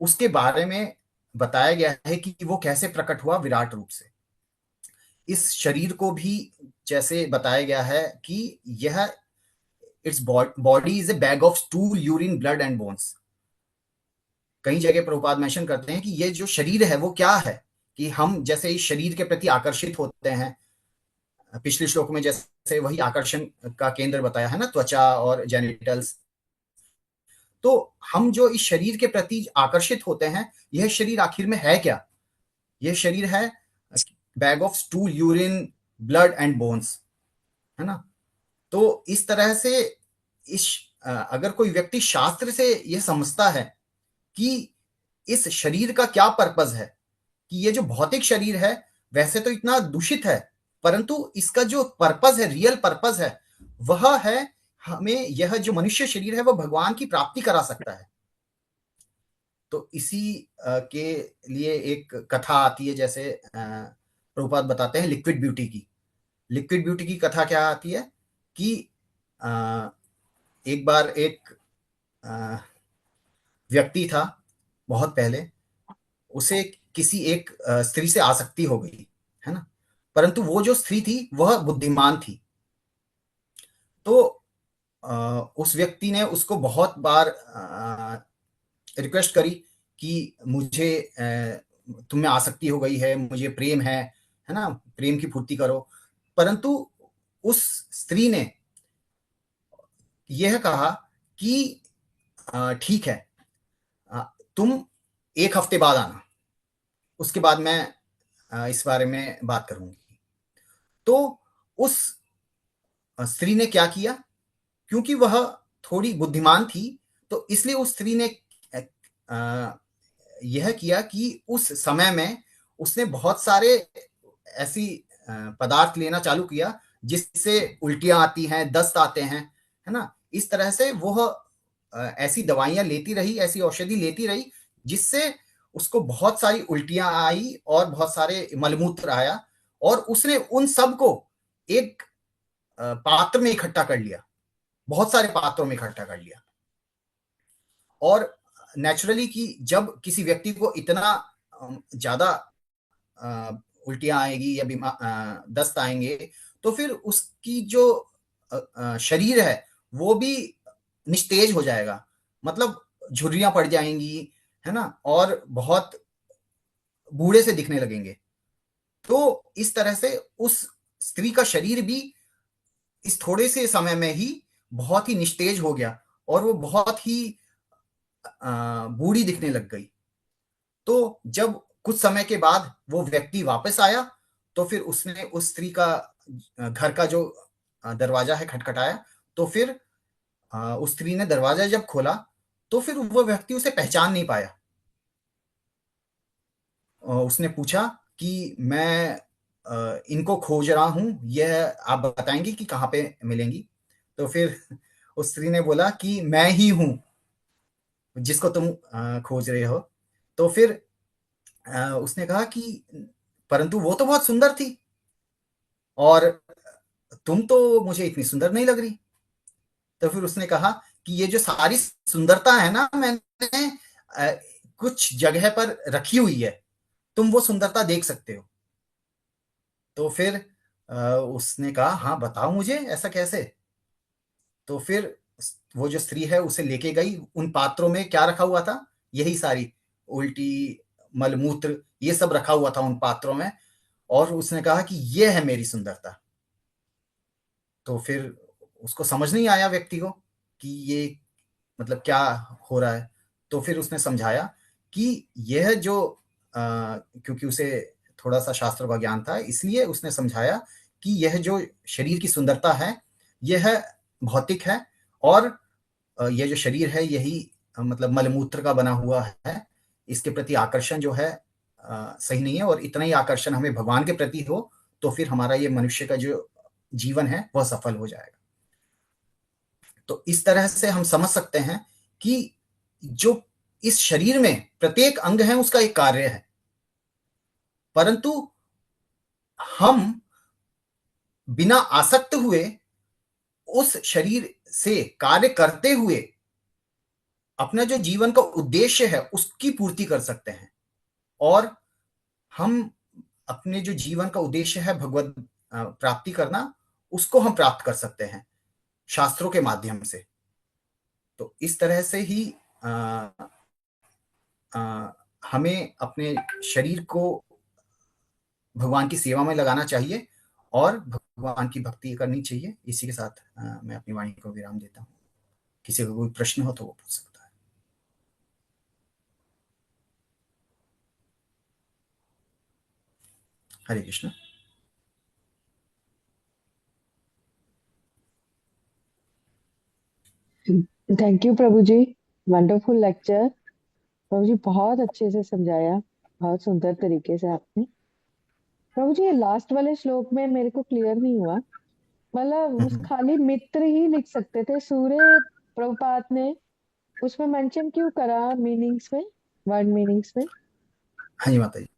उसके बारे में बताया गया है कि वो कैसे प्रकट हुआ विराट रूप से। इस शरीर को भी जैसे बताया गया है कि यह its body is a bag of stool, urine, blood and bones. कई जगह प्रभुपाद मेंशन करते हैं कि ये जो शरीर है वो क्या है, कि हम जैसे इस शरीर के प्रति आकर्षित होते हैं। पिछले श्लोक में जैसे वही आकर्षण का केंद्र बताया है ना, त्वचा और जेनिटल्स। तो हम जो इस शरीर के प्रति आकर्षित होते हैं, यह शरीर आखिर में है क्या? यह शरीर है bag of stool, urine, blood and bones, है ना। तो इस तरह से अगर कोई व्यक्ति शास्त्र से यह समझता है कि इस शरीर का क्या पर्पस है, कि ये जो भौतिक शरीर है वैसे तो इतना दूषित है, परंतु इसका जो पर्पस है, रियल पर्पस है, वह है हमें यह जो मनुष्य शरीर है वह भगवान की प्राप्ति करा सकता है। तो इसी के लिए एक कथा आती है, जैसे प्रभुपाद बताते हैं लिक्विड ब्यूटी की। लिक्विड ब्यूटी की कथा क्या आती है कि एक बार एक व्यक्ति था, बहुत पहले, उसे किसी एक स्त्री से आसक्ति हो गई, है ना। परंतु वो जो स्त्री थी वह बुद्धिमान थी। तो उस व्यक्ति ने उसको बहुत बार रिक्वेस्ट करी कि मुझे तुम में आसक्ति हो गई है, मुझे प्रेम है ना, प्रेम की पूर्ति करो। परंतु उस स्त्री ने यह कहा कि ठीक है, तुम 1 हफ्ते बाद आना, उसके बाद मैं इस बारे में बात करूंगी। तो उस स्त्री ने क्या किया, क्योंकि वह थोड़ी बुद्धिमान थी, तो इसलिए उस स्त्री ने यह किया कि उस समय में उसने बहुत सारे ऐसी पदार्थ लेना चालू किया जिससे उल्टियां आती हैं, दस्त आते हैं, है ना। इस तरह से वह ऐसी दवाइयां लेती रही, ऐसी औषधि लेती रही, जिससे उसको बहुत सारी उल्टियां आई और बहुत सारे मलमूत्र आया, और उसने उन सब को एक पात्र में इकट्ठा कर लिया, बहुत सारे पात्रों में इकट्ठा कर लिया। और नेचुरली कि जब किसी व्यक्ति को इतना ज्यादा उल्टियां आएगी या दस्त आएंगे, तो फिर उसकी जो शरीर है वो भी निस्तेज हो जाएगा, मतलब झुर्रियां पड़ जाएंगी, है ना, और बहुत बूढ़े से दिखने लगेंगे। तो इस तरह से उस स्त्री का शरीर भी इस थोड़े से समय में ही बहुत ही निस्तेज हो गया, और वो बहुत ही बूढ़ी दिखने लग गई। तो जब कुछ समय के बाद वो व्यक्ति वापस आया, तो फिर उसने उस स्त्री का घर का जो दरवाजा है खटखटाया, तो फिर उस स्त्री ने दरवाजा जब खोला, तो फिर वो व्यक्ति उसे पहचान नहीं पाया। उसने पूछा कि मैं इनको खोज रहा हूँ, यह आप बताएंगे कि कहाँ पे मिलेंगी? तो फिर उस स्त्री ने बोला कि मैं ही हूँ जिसको तुम खोज रहे हो। तो फिर उसने कहा कि परंतु वो तो बहुत सुंदर थी, और तुम तो मुझे इतनी सुंदर नहीं लग रही। तो फिर उसने कहा कि ये जो सारी सुंदरता है ना, मैंने कुछ जगह पर रखी हुई है, तुम वो सुंदरता देख सकते हो। तो फिर उसने कहा हाँ बताओ मुझे, ऐसा कैसे? तो फिर वो जो स्त्री है उसे लेके गई, उन पात्रों में क्या रखा हुआ था, यही सारी उल्टी मलमूत्र ये सब रखा हुआ था उन पात्रों में, और उसने कहा कि ये है मेरी सुंदरता। तो फिर उसको समझ नहीं आया व्यक्ति को कि ये मतलब क्या हो रहा है। तो फिर उसने समझाया कि यह जो क्योंकि उसे थोड़ा सा शास्त्रों का ज्ञान था, इसलिए उसने समझाया कि यह जो शरीर की सुंदरता है यह भौतिक है, और यह जो शरीर है यही मतलब मलमूत्र का बना हुआ है, इसके प्रति आकर्षण जो है सही नहीं है, और इतना ही आकर्षण हमें भगवान के प्रति हो तो फिर हमारा ये मनुष्य का जो जीवन है वह सफल हो जाएगा। तो इस तरह से हम समझ सकते हैं कि जो इस शरीर में प्रत्येक अंग है उसका एक कार्य है, परंतु हम बिना आसक्त हुए उस शरीर से कार्य करते हुए अपना जो जीवन का उद्देश्य है उसकी पूर्ति कर सकते हैं, और हम अपने जो जीवन का उद्देश्य है भगवत प्राप्ति करना, उसको हम प्राप्त कर सकते हैं शास्त्रों के माध्यम से। तो इस तरह से ही हमें अपने शरीर को भगवान की सेवा में लगाना चाहिए और भगवान की भक्ति करनी चाहिए। इसी के साथ मैं अपनी वाणी को विराम देता हूँ। किसी को कोई प्रश्न हो तो वो पूछ सकता है। हरे कृष्ण। थैंक यू प्रभु जी, वंडरफुल लेक्चर। प्रभु जी बहुत अच्छे से समझाया, बहुत सुंदर तरीके से आपने। प्रभु जी ये लास्ट वाले श्लोक में मेरे को क्लियर नहीं हुआ, मतलब उस खाली मित्र ही लिख सकते थे, सूर्य प्रभुपाद ने उसमें मेंशन क्यों करा मीनिंग्स में, वर्ड मीनिंग्स में? हाँ जी माता जी,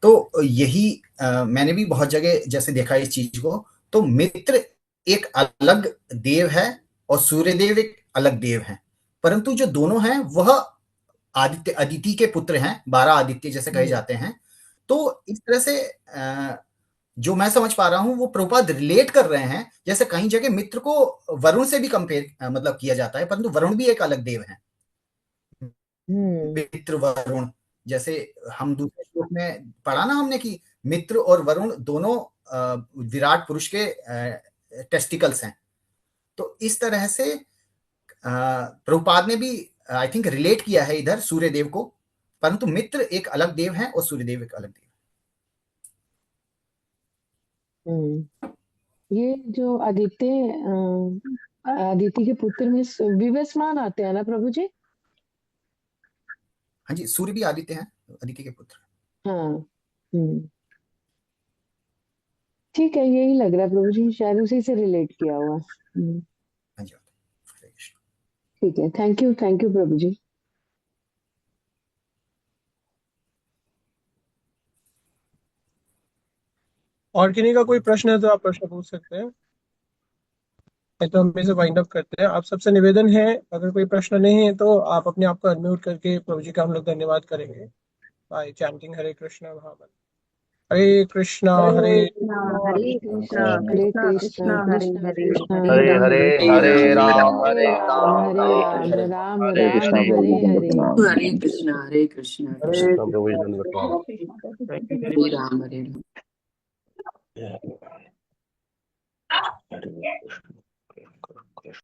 तो यही मैंने भी बहुत जगह जैसे देखा इस चीज को, तो मित्र एक अलग देव है और सूर्य देव एक अलग देव है, परंतु जो दोनों हैं वह आदित्य अदिति के पुत्र हैं, 12 आदित्य जैसे कहे जाते हैं। तो इस तरह से जो मैं समझ पा रहा हूँ वो प्रभुपाद रिलेट कर रहे हैं, जैसे कई जगह मित्र को वरुण से भी कंपेयर मतलब किया जाता है, परंतु वरुण भी एक अलग देव है। मित्र वरुण, जैसे हम दूसरे श्लोक में पढ़ा ना हमने कि मित्र और वरुण दोनों विराट पुरुष के टेस्टिकल्स हैं। तो इस तरह से प्रभुपाद ने भी आई थिंक रिलेट किया है इधर सूर्य देव को, परंतु मित्र एक अलग देव है और सूर्य देव एक अलग देव। ये जो आदित्य के पुत्र में विवस्वान आते हैं ना प्रभु जी? हाँ जी, सूर्य भी आदित्य हैं, आदित्य के पुत्र। हाँ। ठीक है, यही लग रहा है प्रभु जी, शायद उसी से रिलेट किया हुआ। हाँ जी, हरे कृष्ण। ठीक है, थैंक यू प्रभु जी। और किन्हीं का कोई प्रश्न है तो आप प्रश्न पूछ सकते हैं, नहीं तो हम इसे वाइंड अप करते हैं। आप सबसे निवेदन है, अगर कोई प्रश्न नहीं है तो आप अपने आप को अनम्यूट करके प्रभु जी का हम लोग धन्यवाद करेंगे बाय चैंटिंग हरे कृष्णा महामंत्र। हरे कृष्णा हरे हरे कृष्णा हरे कृष्णा कृष्णा कृष्णा कृष्णा हरे कृष्णा हरे हरे हरे राम राम हरे हरे राम राम हरे राम हरे राम हरे राम कृष्णा प्रभु हरे जी हरे। प्रणाम। हरे कृष्णा कृष्णा हरे कृष्ण प्रभु जी दंडवत प्रणाम। हरे राम हरे राम। हरे कृष्ण।